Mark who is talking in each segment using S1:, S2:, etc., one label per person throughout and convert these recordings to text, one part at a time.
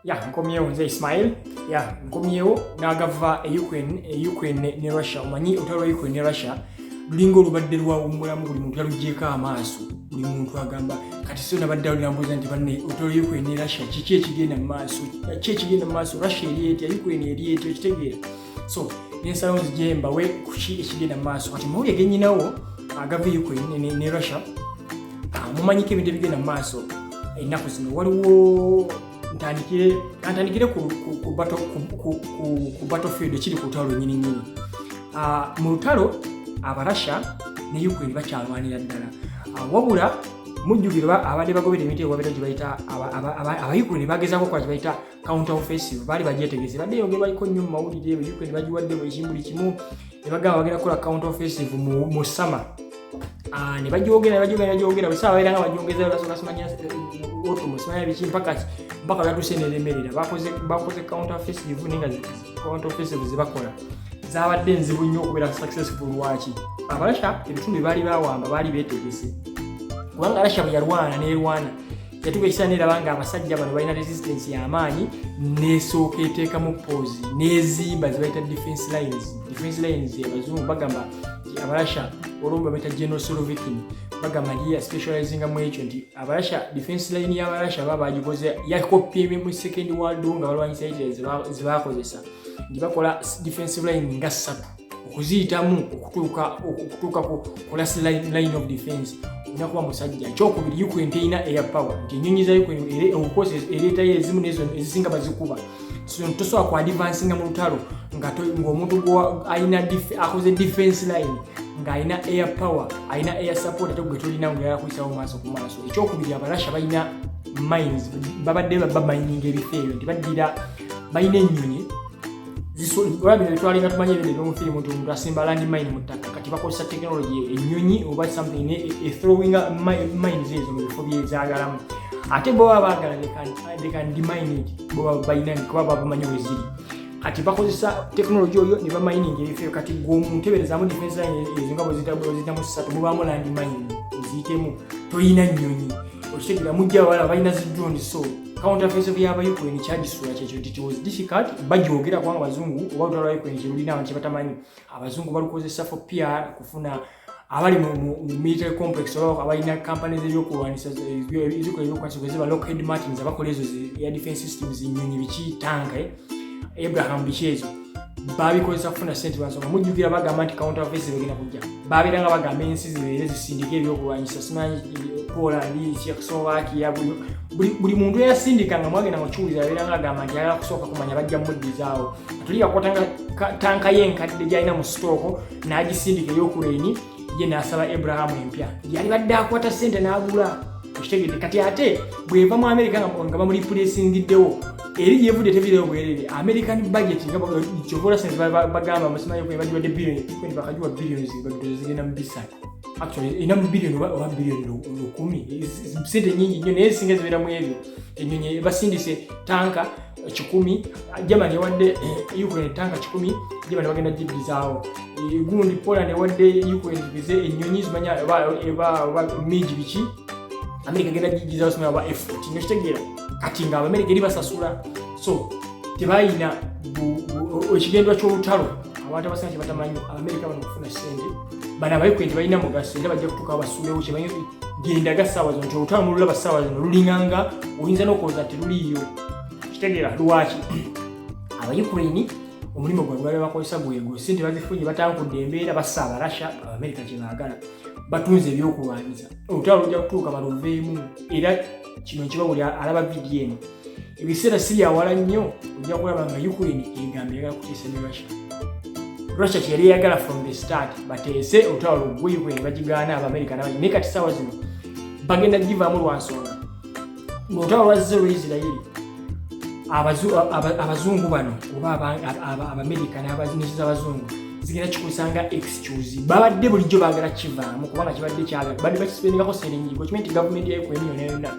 S1: nkomyewo nze Ismail. Nkomyewo n'agava Ukraine ne Russia. Omanyi olutalo lwa Ukraine ne Russia lulinga olubadde lwawummulamu buli muntu yalugyeko amaaso. Buli muntu agamba kati so nabadde alulambuza nti banne olutalo lwa Ukraine ne Russia kiki ekigenda mu maaso? Kiki ekigenda mu maaso? Russia eri etya, Ukraine eri etya, okitegeera? So n'ensalawo nzigye mbawe kuki ekigenda mu maaso. Kati mawulire gennyinawo agava Ukraine ne Russia mumanyiko ebintu ebigenda mu maaso ennaku zino. Waliwo ntandikire ku battlefield ekiri ku lutalo lwennyini. Mu lutalo Abarussia ne Ukraine bakyalwanira ddala, wabula mujjukira abadde bagobera emiti ewabera gye bayita Aba-Ukraine bagezaako kola gye bayita counter offensive, baali bagyetegese badde yogerwako nnyo mu mawulire. Ukraine bagiwadde buli kimu ne bagamba bagenda kukola counter offensive mu summer. Ne bagyogera bwe saawa babeera nga bagyongeza basooka simanya otomo simanya biki mpaka byatuuse neremerera. Bakoze counter offensive naye nga counter offensive zebakola zaabadde nzibu nnyo okubeera successful. Lwaki? Abarussia ebitundu bye baali bawamba baali beetegese, kubanga Russia bwe yalwana nerwana yatuuka ekiseera neraba nga abasajja bano balina resistance y'amaanyi, nesooka eteekamu pause nezimba ze bayita defense lines. Abazungu bagamba nti Abarussia olwo bayita General Solovikin bagamba nti specializing mu ekyo nti Abarussia defense line y'Abarussia baba bagikoze yakopye mu second world war nga balwanyisa Hitler ze bakozesa, nti bakola defensive line nga 3 okuziyitamu okutuuka ku last line of defense. Olina kuba musajja. Ekyokubiri, Ukraine teyina air power, nti ennyonyi za Ukraine ereetayo ezimu nezo ezisinga bazikuba. So tosobola ku advancinga mu lutalo ng'omuntu akoze defense line ng'alina air power, alina air support ate gwe tolina nga yakuyisaawo maaso ku maaso. Ekyokubiri, Abarussia balina mines, babadde bamining ebifo ebyo nti balina ennyonyi olabina twalinga tumanye ebyo mu firimu nti omuntu asimba land mine mu ttaka. Kati bakozesa technology ennyonyi oba something throwing mines ezo mu bifo byezaagalamu. Ate bo baba baagala they can demine it, bo baba balina kuba bamanyi we ziri. Kati bakozesa technology oyo ne bamining ebifo. Kati gwomuntu teberezaamu defense line ezo nga bwezitamu 3 mubaamu land mine ziyitemu, toyina nnyonyi. Okitegeera mujja wala balina zi drones. So counter offensive y'Aba-Ukraine kyagisula kyekyo nti it was difficult. Bagyogera kubanga abazungu oba olutalo lwa Ukraine kyelulina kye batamanyi. Abazungu balukozesa for PR kufuna abali mu military complex oba abalina companies ebyokulwanisa eziba Lockheed Martin abakola ezo air defense systems, ennyonyi biki, tanka Abraham biki ezo babikozesa kufuna sente lwansonga. Mujjukira bagamba nti counter offensive egenda kujja, babeera nga bagamba ensi zibeere zisindika ebyokulwanyisa. Simanyi Poland, Czechoslovakia, buli muntu eyasindika nga mwagenda mukiwuliza abeera nga agamba nti ayagala kusooka kumanya bajja muddizaawo. Tuli yakwatanga tanka y'enkadde gy'alina mu sitooko n'agisindika ey'Ukraine, ye n'asaba Abraham empya. Yali badde akwata ssente n'agula. Okitegedde? Kati ate bw'eva mu America nga bamulipuleesingiddewo eri yevudde tebireewo bwerere. American budget nga kyovola sente bagamba musimanyi kwe bagiwadde billioni bakagiwa billioni zigenda mu bisatu. Actually ina mu billioni oba billioni 10 sente nyingi nnyo naye zisinga zibeera mu ebyo. Ennyonyi basindise tanka 10, Germany ewadde Ukraine tanka 10, Germany bagenda giddizaawo. Gundi Poland ewadde Ukraine bize ennyonyi zimanya eba miji biki, America egenda giddizaawo simanya aba F-14. Okitegeera? Kati nga America eri basasula. So tebayina ekigendwa ky'olutalo. Abantu abasinga kye batamanyi America bano kufuna ssente bano Aba-Ukraine balina mugaso era bajja kutuuka basuulewo kyemanyi gendaga ssaawa zino nti olutalo mululaba ssaawa zino lulinganga oyinza n'okulowooza nti luliiyo. Kitegeera? Lwaki? Aba-Ukraine omulimu gwabwe baali bakozesa gwegwo, ssente bazifunye batankudde embeera bassa Abarussia, America kye baagala batunze ebyokulwanyisa. Olutalo lujja kutuuka baluveemu era kino nkiba buli alaba vidiyo eno. Ebiseera si byawala nnyo ojja kulaba nga Ukraine egambye eyagala kutiisa ne Russia kyeyali eyagala from the start bateese olutalo luggwe Ukraine bagigaana Aba-America n'abanyi. Naye kati ssaawa zino bagenda givaamu lwa nsonga. Olutalo lwazze Isirayiri abazungu bano oba Aba-America n'abazinesi z'abazungu zigenda kikusanga excuse. Babadde bulijjo baagala kivaamu kubanga kibadde kyagala badde bakisipendingako sente nnyingi. Okimanyi nti gavumenti ya Ukraine yonna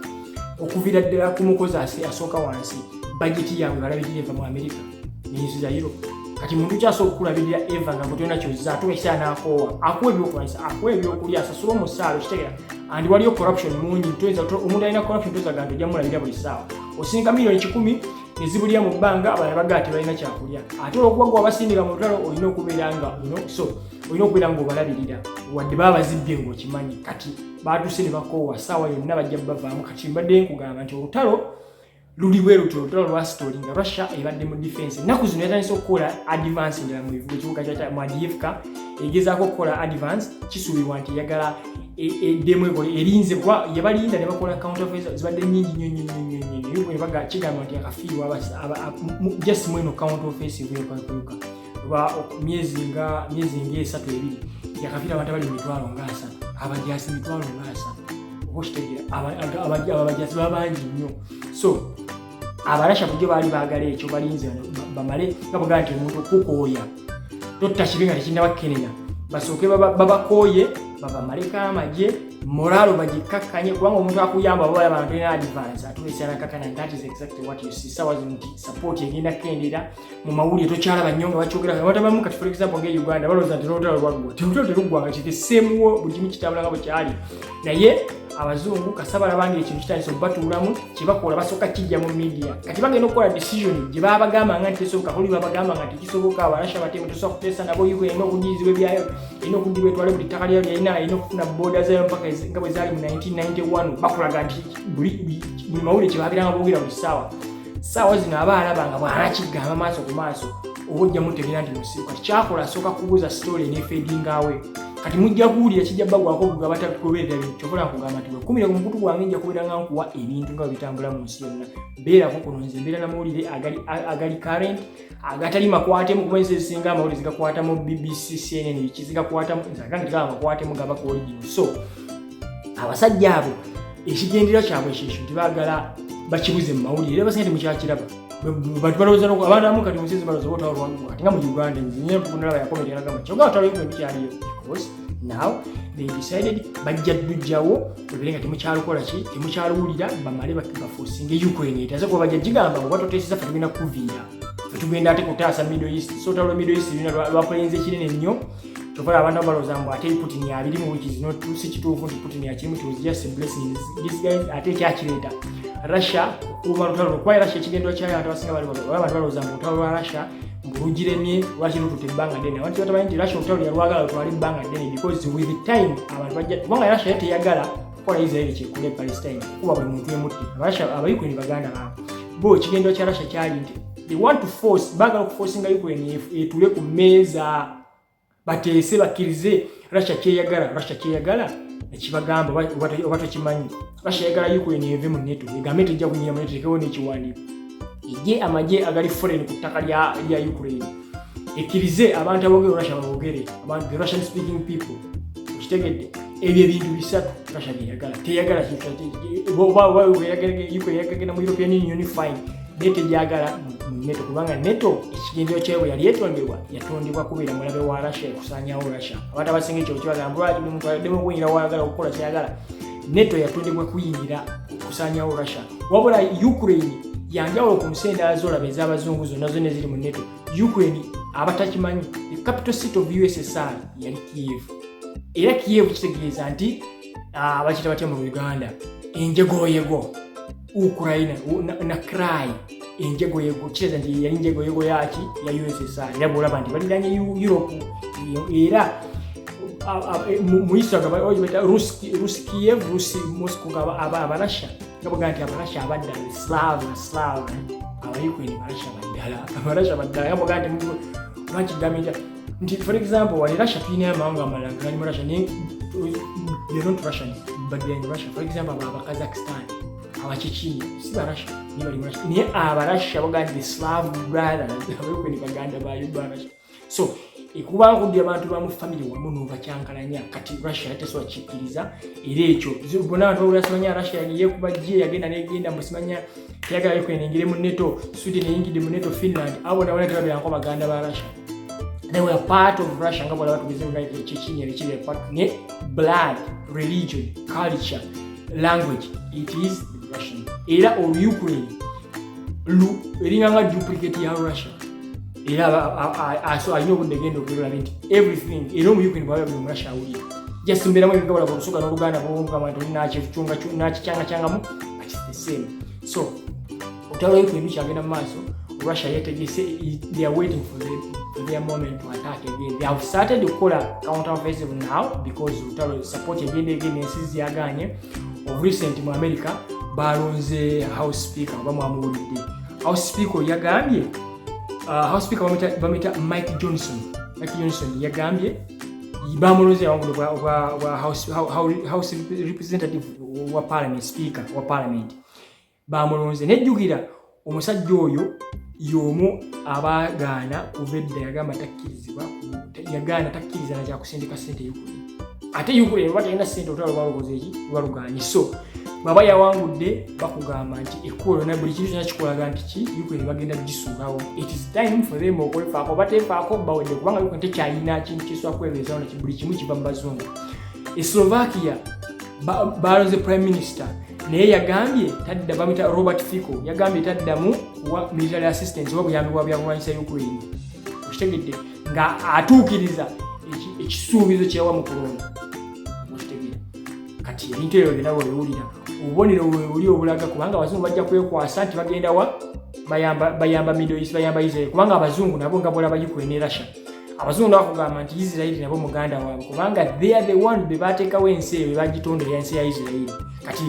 S1: okuviira ddala ku mukozi asooka wansi bajeti yaabwe balabirira eva mu America n'Isirayiri. Kati muntu kyasooka okulabirira eva nga mutona kyozza atuuka ekiseera n'akoowa akuwa ebyokulwanyisa akuwa ebyokulya asasula omusaala. Okitegeera? Andi waliyo corruption mungi. Omuntu alina corruption tozaga nti ojja mulabirira buli ssaawa. Osinga miliyoni 10 ne zibulya mu bbanga abalala bagati balina kyakulya ate olwokuba gwe abasindika mu lutalo olina okubeera nga olina okubeera ng'obalabirira wadde baba bazibbye ng'okimanyi kati baatuse ne bakoowa ssaawa yonna bajja bavaamu kati mbadde nkugamba nti olutalo luli bwe luti olutalo lwa story nga Russia ebadde mu defense ennaku zino yatandise okukola advance ndala mu kibuga kya Madiivka egezaako okukola advance kisuubirwa nti eyagala eddemu erinze kuba yabalinda ne bakola counter offensive zibadde nnyingi nnyo nebaga kigamba nti akafiirwa just mweno counter offensive yokakuluka kuba myezi ng'esatu ebiri yakafiira abantu abali mitwalo ng'asatu abajasi mitwalo ng'asatu oba abajasi baba bangi nnyo so abalasha bujjo baali baagala ekyo balinze bamale nga bwagala nti omuntu okukooya totta kibi nga tekinnabakkenenya basooke babakooye babamaleko amagye moralo bagikakkanye kubanga omuntu akuyamba baba balaba nti olina advance atuleesa nakakana that is exactly what you see ssaawa zino nti support egenda kukendera mu mawulire tokyalaba nnyo nga bakyogera abatabamu kati for example ng'e-Uganda balowooza nti n'olutalo lwaggwa olutalo teruggwanga kiteseemuwo buli kimu kitambula nga bwe kyali naye abazungu kasaba labangira ekintu kitandise okubatuulamu kyebakola basooka kijja mu media kati bagenda okukola decision gye baba bagamba nga nti tesoboka holi baba bagamba nga tekisoboka abalasha batemu tosobola kuteesa nabo yuko erina okunyizibwa ebyayo erina okudibwa etwale buli ttaka lyayo lyalina erina okufuna booda zayo mpaka nga bwe zaali mu 1991 bakulaga nti buli mawulire kye babeeranga boogera buli ssaawa zino aba alaba nga bw'anakigamba maaso ku maaso oba ojjamu tegeera nti musiru kati kyakola asooka kubuuza story enefeedingawe kati mujja kuwulira kijja bagwako bugga batakugoberera bintu kyokola nkugamba nti wekumire ku mukutu gwange nja kubeera nga nkuwa ebintu nga bitambula mu nsi yonna beerako kuno nze mbeera n'amawulire agali current agatali makwatemu kuba ensi ezisinga amawulire zigakwatamu BBC CNN biki zigakwatamu nsagange tegaba makwatemu gaba ku origin so abasajja abo ekigendera kyabwe ekyo nti baagala bakibuze mu mawulire era basinga temukyakiraba bantu balowooza abaana abamu kati mu nsi balowooza oba otalo lwaggwa kati nga mu Uganda nzinye nalaba yakomera nagamba kyogera otalo yuko ebikyaliyo because now they decided bajja ddujjawo olwere nga temukyalukola ki temukyaluwulira bamale bafuusinga Ukraine etaze kuba bajja gigamba oba toteeseza fe tugenda kuviira fe tugenda ate kutaasa Middle East so otalo Middle East lina lwapulenze kinene nnyo kyokala abantu abalowooza mbu ate Putin abiri mu wiki zino si kituufu nti Putin akirimu it was just a blessing this guy ate ekyakireeta Russia kuba lutalo kuba Russia ekigendero kyayo abantu abasinga abantu balowooza mbu lutalo lwa Russia mbulugiremye lwaki lutute ebbanga ddene abantu batamanyi nti Russia olutalo lyalwagala lutwala ebbanga ddene because with the time abantu bajja kubanga Russia teyagala kukola Israel kyekule Palestine kuba buli muntu emutte Abayukraine baganda baabwe bo ekigendero kya Russia kyali nti they want to force baagala okuforcinga Ukraine etule ku mmeeza bateese bakkirize Russia kyeyagala ekibagamba oba tokimanyi Russia yagala Ukraine eve mu NATO egambe tejja kunyira mu NATO tekewo n'ekiwandiiko ejje amagye agali foreign ku ttaka lya Ukraine ekkirize abantu aboogera Russia baboogere abantu the Russian speaking people kitegedde ebyo ebintu bisatu Russia byeyagala teyagala oba Ukraine yagenda mu European Union fine NATO gyagala NATO kubanga NATO ekigendero kyayo yali yatondebwa kubeera mulabe wa Russia ekusaanyawo Russia abantu abasinga ekyo kibagamba lwaki buli muntu addemu okuyingira wayagala okukola kyayagala NATO yatondebwa kuyingira okusaanyawo Russia wabula Ukraine yanjawulo ku nsendaala z'olaba ez'abazungu zonna zonna eziri mu NATO Ukraine abatakimanyi the capital city of USSR yali Kiev era Kiev kitegeeza nti bakita batya mu Uganda enjegoyego Ukraine na cry enjegoyego kitegeeza nti yali enjegoyego yaki ya USSR era bw'olaba nti baliranye Europe era mu Israel Ruskiev Moscow abalasha nga bw'ogamba nti abalasha abadda Slav Abayukraine abalasha baddala nga bw'ogamba nti lwakigambye nti for example wali Russia tulina amawanga amalala gali mu Russia naye they're not Russians but they're in Russia for example Abakazakhstan Abachechnya si ba Russia ni bali mu Russia naye abalasha bw'ogamba nti Slav brothers Abayukraine baganda ba Russia so ekuba nkudde abantu bamu family wamu n'obakyankalanya kati Russia yatesobola kikkiriza era ekyo bonna abantu babula simanya Russia yekuba gye yagenda negenda musimanya teyagala Ukraine engire mu NATO Sweden eyingidde mu NATO Finland abo nabo netulabirako baganda ba Russia they were part of Russia nga bwalaba tugeze nga Chechnya ekiri part ne blood religion culture language it is Russian era Ukraine eringa nga duplicate ya Russia era alina obudde genda okwerolabe nti everything era omu Ukraine bwaba buli mu Russia awulira just mbeeramu ebigabo laba olusuga n'Oluganda bwomugamba nti oli nakicyangacangamu but it's the same so olutalo lwa Ukraine lukyagenda mu maaso. Russia yetegese, they are waiting for their moment to attack again. They have started to call a counter-offensive now because olutalo support egenda again ensi ziyaganye. Of recent mu America balonze House Speaker bamwamulidde. House Speaker yagambye House Speaker bamita Mike Johnson yagambye bamulonze wangu wa House Representative wa Parliament Speaker wa Parliament bamulonze nejjukira omusajja oyo yomu abagaana kuvedda yagamba takkirizibwa yagaana takkiriza na kyakusindika sente y'Ukraine ate Ukraine batalina sente olutalo lwalukoze eki lwaluganye so baba yawangudde bakugamba nti ekkolo na buli kintu kyonna kikolaga nti ki Ukraine bagenda kugisuulawo. It is time for them okwefaako bateefaako bawedde kubanga Ukraine tekyalina kintu kyesooka kwebeezawo na buli kimu kiva mu bazungu. Slovakia balonze prime minister naye yagambye tadda bamita Robert Fico yagambye taddamu kuwa military assistance oba buyambi bwa byalwanyisa Ukraine okitegedde nga atuukiriza ekisuubizo kyewa mu kulonda okitegedde kati ebintu ebyo byonna bwewulira obubonero bwewuli obulaga kubanga abazungu bajja kwekwasa nti bagenda wa bayamba Middle East bayamba Israel kubanga abazungu nabo nga bolaba Ukraine ne Russia abazungu bakugamba nti Israel nabo muganda waabwe kubanga they are the one bebateekawo ensi eyo bebagitondera ensi ya Israel kati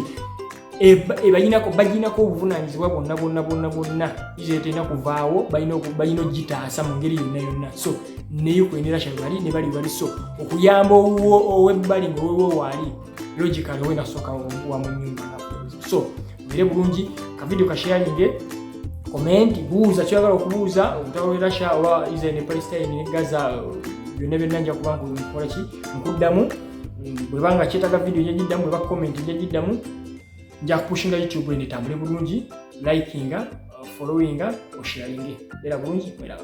S1: baginako obuvunaanyizibwa bonna Israel terina kuvaawo balina ogitaasa mu ngeri yonna so ne Ukraine ne Russia bali so okuyamba owebbali ngawewo waali logically wena soka wa mu nyumba so bire bulungi ka video ka sharing comment buuza kyagala okubuuza olutalo lwa Russia oba Israel ne Palestine ne Gaza byonna nja kubanga nkola ki nkuddamu bwebanga kyetaga video njagiddamu bweba comment njagiddamu nja kupushinga YouTube ne tambule bulungi likinga followinga osharinge era bulungi mwera